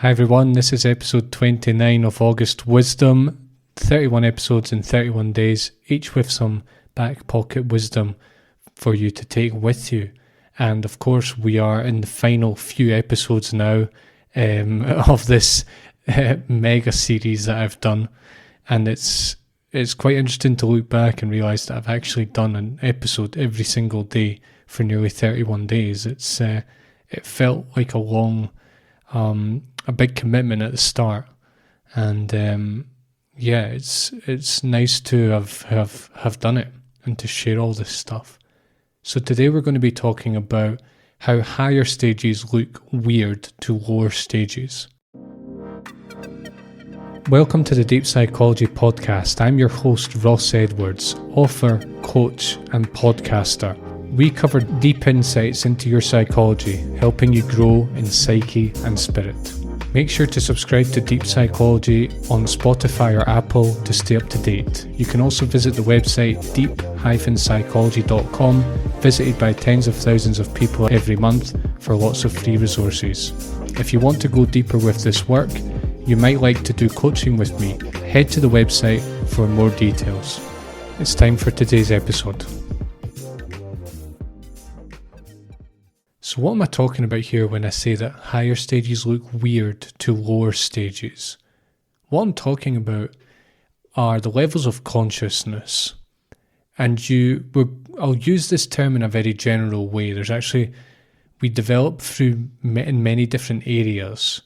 Hi everyone, this is episode 29 of August Wisdom. 31 episodes in 31 days, each with some back pocket wisdom for you to take with you. And of course, we are in the final few episodes now of this mega series that I've done. And it's quite interesting to look back and realise that I've actually done an episode every single day for nearly 31 days. It felt like a big commitment at the start, and it's nice to have done it and to share all this stuff. So today we're going to be talking about how higher stages look weird to lower stages. Welcome to the Deep Psychology Podcast. I'm your host, Ross Edwards, author, coach, and podcaster. We cover deep insights into your psychology, helping you grow in psyche and spirit. Make sure to subscribe to Deep Psychology on Spotify or Apple to stay up to date. You can also visit the website deep-psychology.com, visited by tens of thousands of people every month for lots of free resources. If you want to go deeper with this work, you might like to do coaching with me. Head to the website for more details. It's time for today's episode. So what am I talking about here when I say that higher stages look weird to lower stages? What I'm talking about are the levels of consciousness. And I'll use this term in a very general way. We develop in many different areas,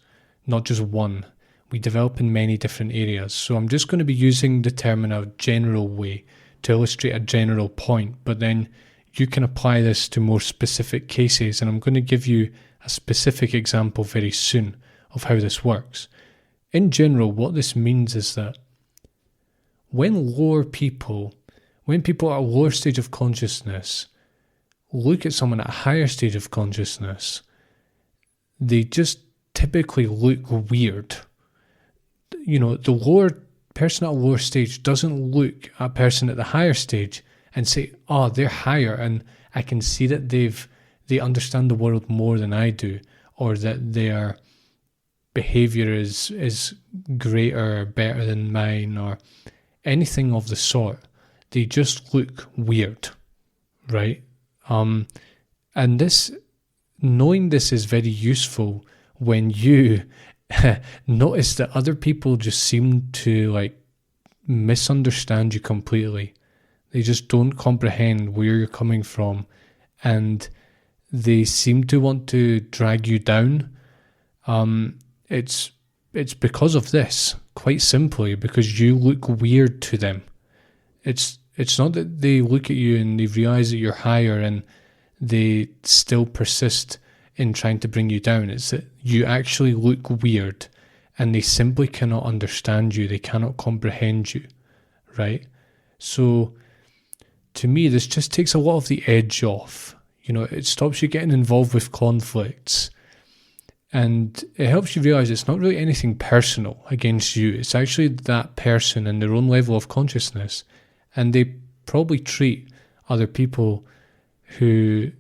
not just one. We develop in many different areas. So I'm just going to be using the term in a general way to illustrate a general point, but then you can apply this to more specific cases, and I'm going to give you a specific example very soon of how this works. In general, what this means is that when people at a lower stage of consciousness look at someone at a higher stage of consciousness, they just typically look weird. You know, the lower person at a lower stage doesn't look at a person at the higher stage and say, oh, they're higher, and I can see that they understand the world more than I do, or that their behaviour is greater or better than mine, or anything of the sort. They just look weird, right? And knowing this is very useful when you notice that other people just seem to misunderstand you completely. They just don't comprehend where you're coming from, and they seem to want to drag you down. It's because of this, quite simply, because you look weird to them. It's not that they look at you and they realise that you're higher and they still persist in trying to bring you down. It's that you actually look weird and they simply cannot understand you. They cannot comprehend you, right? So to me, this just takes a lot of the edge off. You know, it stops you getting involved with conflicts, and it helps you realise it's not really anything personal against you. It's actually that person and their own level of consciousness, and they probably treat other people who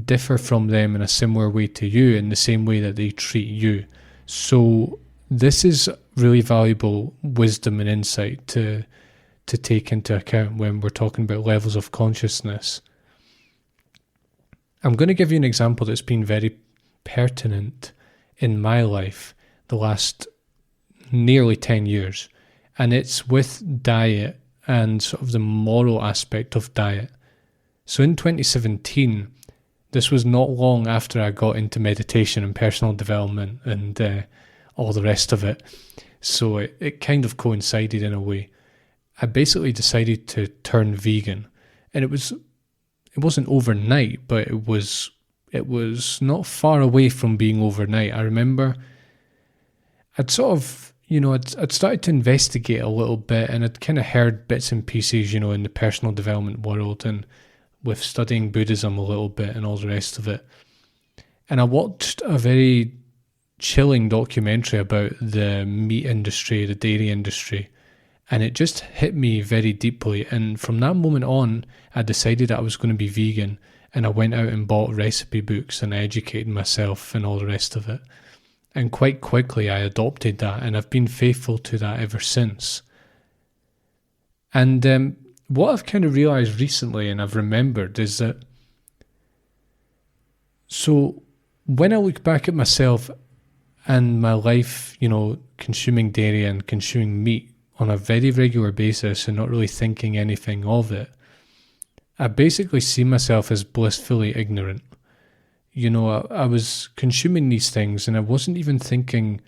differ from them in a similar way to you in the same way that they treat you. So this is really valuable wisdom and insight to take into account when we're talking about levels of consciousness. I'm going to give you an example that's been very pertinent in my life the last nearly 10 years, and it's with diet and sort of the moral aspect of diet. So in 2017, this was not long after I got into meditation and personal development and all the rest of it, so it kind of coincided in a way. I basically decided to turn vegan, and it wasn't overnight, but it was not far away from being overnight. I remember I'd started to investigate a little bit, and I'd kind of heard bits and pieces, in the personal development world and with studying Buddhism a little bit and all the rest of it. And I watched a very chilling documentary about the meat industry, the dairy industry, and it just hit me very deeply. And from that moment on, I decided I was going to be vegan, and I went out and bought recipe books and educated myself and all the rest of it. And quite quickly I adopted that, and I've been faithful to that ever since. And what I've kind of realised recently, and I've remembered, is that so when I look back at myself and my life, consuming dairy and consuming meat on a very regular basis and not really thinking anything of it, I basically see myself as blissfully ignorant. I was consuming these things and I wasn't even thinking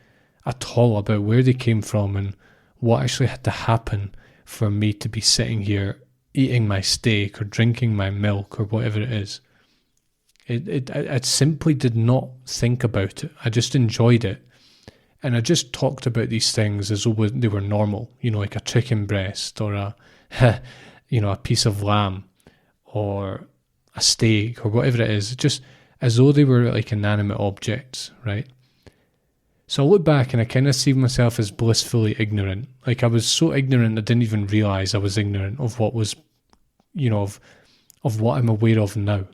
at all about where they came from and what actually had to happen for me to be sitting here eating my steak or drinking my milk or whatever it is. I simply did not think about it. I just enjoyed it. And I just talked about these things as though they were normal, like a chicken breast or a piece of lamb or a steak or whatever it is, just as though they were like inanimate objects, right? So I look back and I kind of see myself as blissfully ignorant. Like I was so ignorant I didn't even realise I was ignorant of what was, of what I'm aware of now.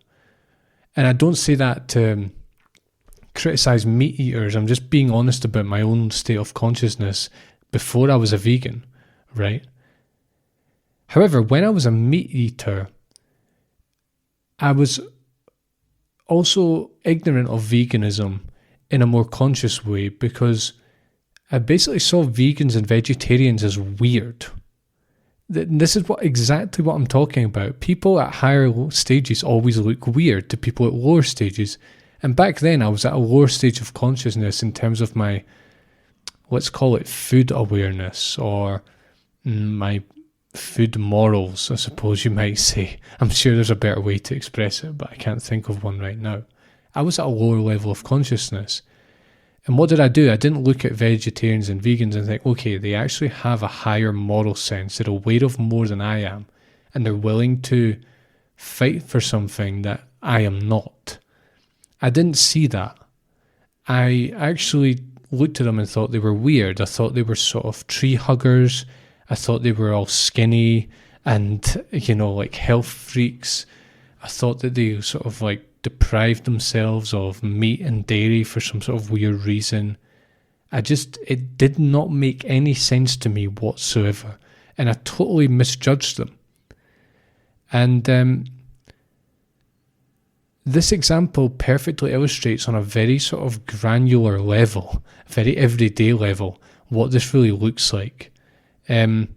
And I don't say that to criticise meat eaters. I'm just being honest about my own state of consciousness before I was a vegan, right? However, when I was a meat eater, I was also ignorant of veganism in a more conscious way because I basically saw vegans and vegetarians as weird. This is exactly what I'm talking about. People at higher stages always look weird to people at lower stages. And back then I was at a lower stage of consciousness in terms of my, let's call it food awareness or my food morals, I suppose you might say. I'm sure there's a better way to express it, but I can't think of one right now. I was at a lower level of consciousness. And what did I do? I didn't look at vegetarians and vegans and think, okay, they actually have a higher moral sense. They're aware of more than I am. And they're willing to fight for something that I am not. I didn't see that. I actually looked at them and thought they were weird. I thought they were sort of tree huggers. I thought they were all skinny and, like health freaks. I thought that they sort of like deprived themselves of meat and dairy for some sort of weird reason. It did not make any sense to me whatsoever. And I totally misjudged them. And this example perfectly illustrates on a very sort of granular level, very everyday level, what this really looks like. And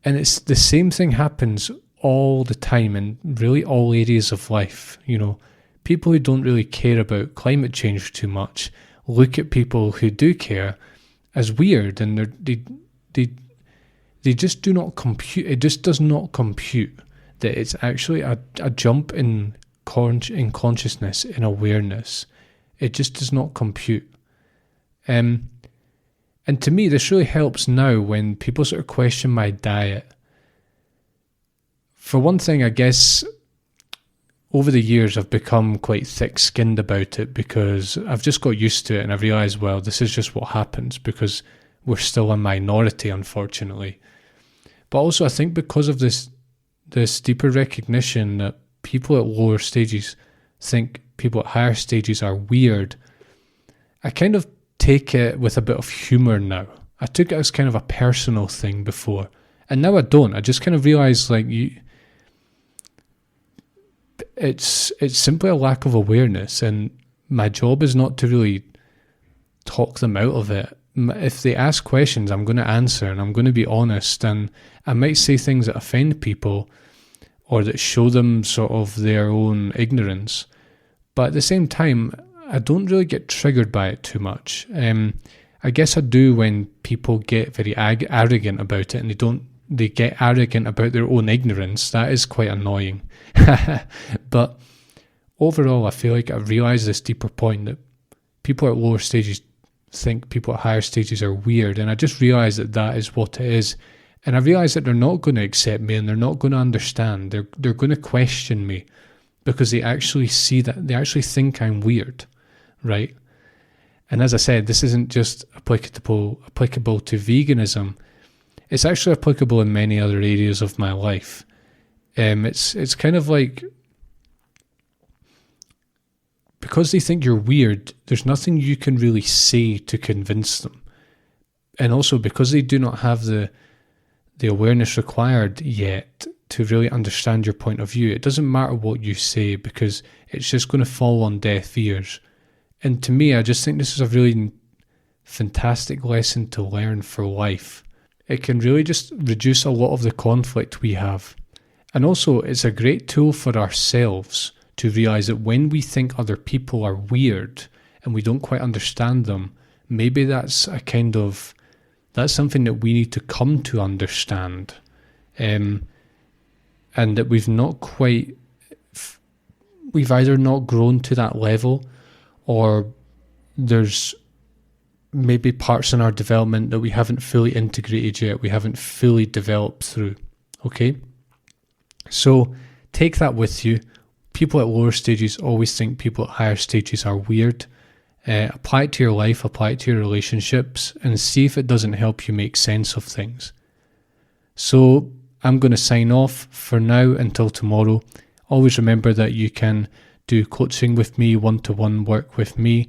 it's the same thing happens all the time in really all areas of life. People who don't really care about climate change too much look at people who do care as weird, and they just do not compute. It just does not compute that it's actually a jump in consciousness, in awareness. It just does not compute. And to me, this really helps now when people sort of question my diet. For one thing, I guess over the years I've become quite thick-skinned about it because I've just got used to it and I've realised, well, this is just what happens because we're still a minority, unfortunately. But also I think because of this deeper recognition that people at lower stages think people at higher stages are weird, I kind of take it with a bit of humour now. I took it as kind of a personal thing before, and now I don't. I just kind of realise it's simply a lack of awareness, and my job is not to really talk them out of it. If they ask questions, I'm going to answer, and I'm going to be honest, and I might say things that offend people or that show them sort of their own ignorance, but at the same time I don't really get triggered by it too much. I guess I do when people get very arrogant about it, and they get arrogant about their own ignorance. That is quite annoying. But overall, I feel like I've realised this deeper point that people at lower stages think people at higher stages are weird, and I just realised that is what it is. And I realised that they're not going to accept me and they're not going to understand. They're going to question me because they actually see that, they actually think I'm weird, right? And as I said, this isn't just applicable to veganism. It's actually applicable in many other areas of my life. It's kind of like because they think you're weird, there's nothing you can really say to convince them. And also because they do not have the awareness required yet to really understand your point of view, it doesn't matter what you say because it's just going to fall on deaf ears. And to me, I just think this is a really fantastic lesson to learn for life. It can really just reduce a lot of the conflict we have. And also, it's a great tool for ourselves to realise that when we think other people are weird and we don't quite understand them, maybe that's something that we need to come to understand. And that we've either not grown to that level, or there's maybe parts in our development that we haven't fully integrated yet, we haven't fully developed through. Okay? So take that with you. People at lower stages always think people at higher stages are weird. Apply it to your life, apply it to your relationships, and see if it doesn't help you make sense of things. So I'm going to sign off for now until tomorrow. Always remember that you can do coaching with me, one-to-one work with me,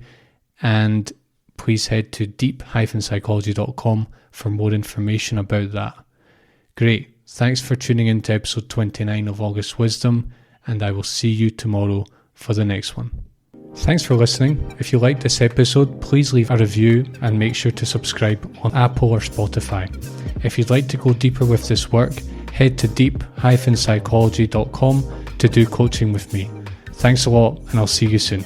and please head to deep-psychology.com for more information about that. Great. Thanks for tuning in to episode 29 of August Wisdom, and I will see you tomorrow for the next one. Thanks for listening. If you liked this episode, please leave a review and make sure to subscribe on Apple or Spotify. If you'd like to go deeper with this work, head to deep-psychology.com to do coaching with me. Thanks a lot, and I'll see you soon.